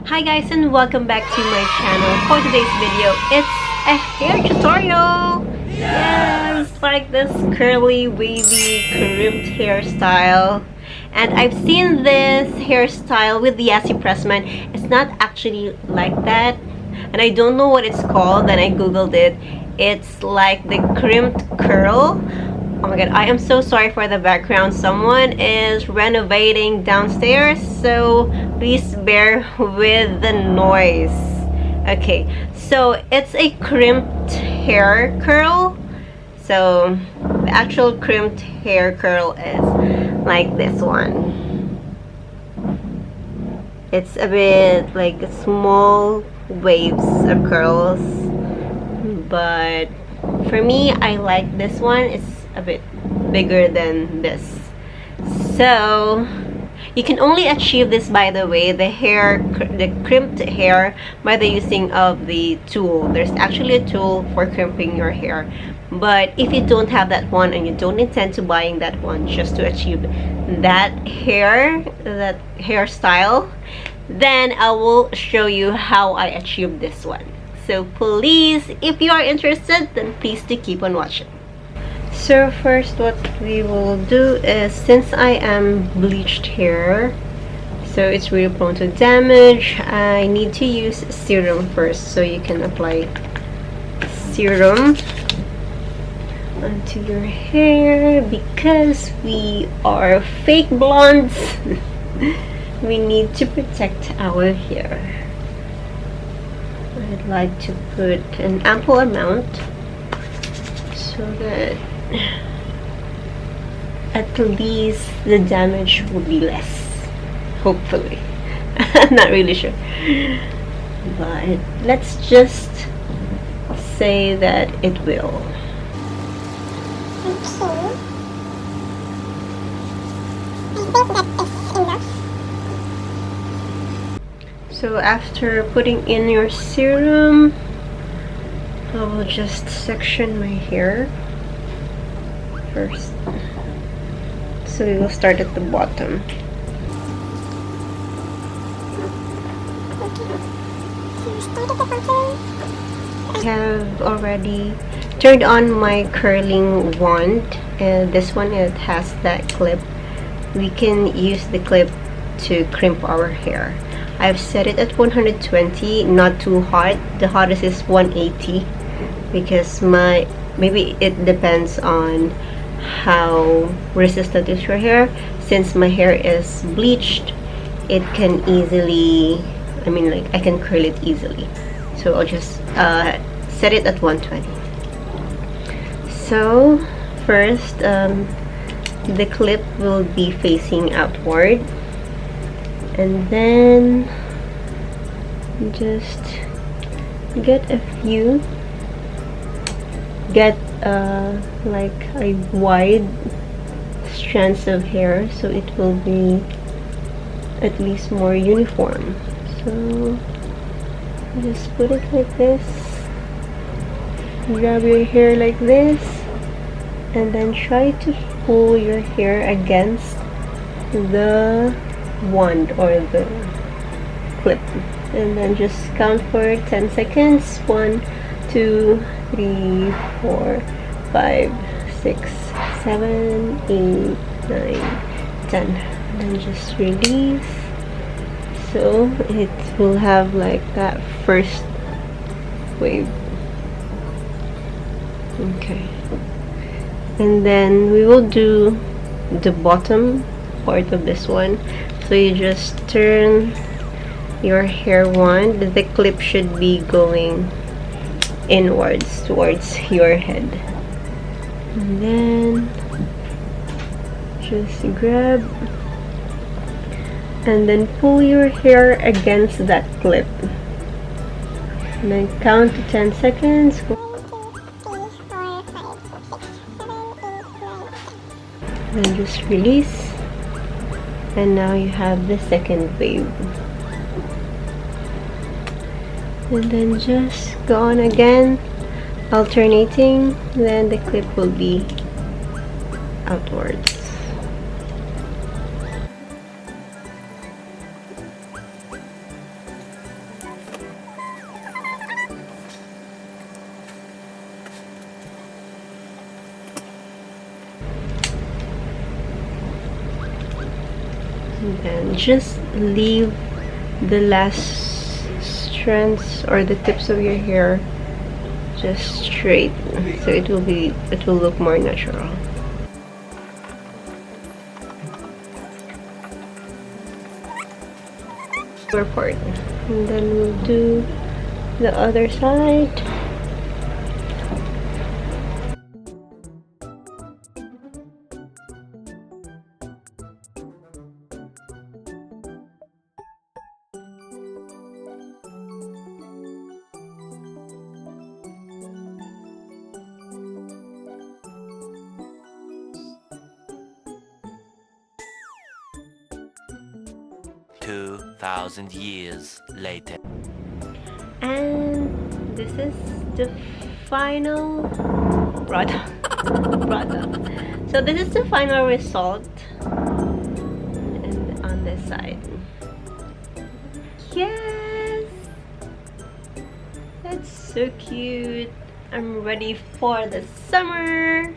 Hi guys and welcome back to my channel. For today's video, it's a hair tutorial. Yes, like this curly, wavy, crimped hairstyle. And I've seen this hairstyle with the Yassi Pressman. It's not actually like that. And I don't know what it's called. Then I googled it. It's like the crimped curl. Oh my god, I am so sorry for the background. Someone is renovating downstairs, so please bear with the noise. Okay, so it's a crimped hair curl. So the actual crimped hair curl is like this one. It's a bit like small waves of curls, but for me, I like this one. It's a bit bigger than this. So you can only achieve this, by the way, the crimped hair, by the using of the tool. There's actually a tool for crimping your hair, but if you don't have that one and you don't intend to buying that one just to achieve that hairstyle, then I will show you how I achieve this one. So please, if you are interested, then please do keep on watching. So first, what we will do is, since I am bleached hair, so it's really prone to damage, I need to use serum first. So you can apply serum onto your hair because we are fake blondes. We need to protect our hair. I'd like to put an ample amount so that at least the damage will be less, hopefully. I'm not really sure, but let's just say that it will. So after putting in your serum, I will just section my hair first. So we will start at the bottom. I have already turned on my curling wand, and this one, it has that clip. We can use the clip to crimp our hair. I've set it at 120, not too hot. The hottest is 180 because maybe it depends on how resistant is your hair. Since my hair is bleached, it can easily, I can curl it easily. So I'll just set it at 120. So first, the clip will be facing outward, and then just get like a wide strands of hair, so it will be at least more uniform. So just put it like this, grab your hair like this, and then try to pull your hair against the wand or the clip, and then just count for 10 seconds. 1, 2, 3, 4, 5, 6, 7, 8, 9, 10. And then just release. So it will have like that first wave. Okay. And then we will do the bottom part of this one. So you just turn your hair wand. The clip should be going inwards towards your head, and then just grab and then pull your hair against that clip, and then count to 10 seconds. Then just release, and now you have the second wave. And then just go on again, alternating, then the clip will be outwards. And then just leave the last strands or the tips of your hair just straight, so it will look more natural. Part, and then we'll do the other side. "2,000 years later." And this is the final product. So this is the final result, and on this side, yes, that's so cute. I'm ready for the summer.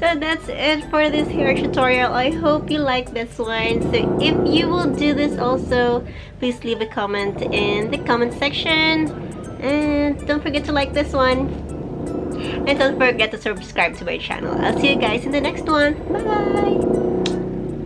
So that's it for this hair tutorial. I hope you like this one. So if you will do this also, please leave a comment in the comment section. And don't forget to like this one. And don't forget to subscribe to my channel. I'll see you guys in the next one. Bye bye!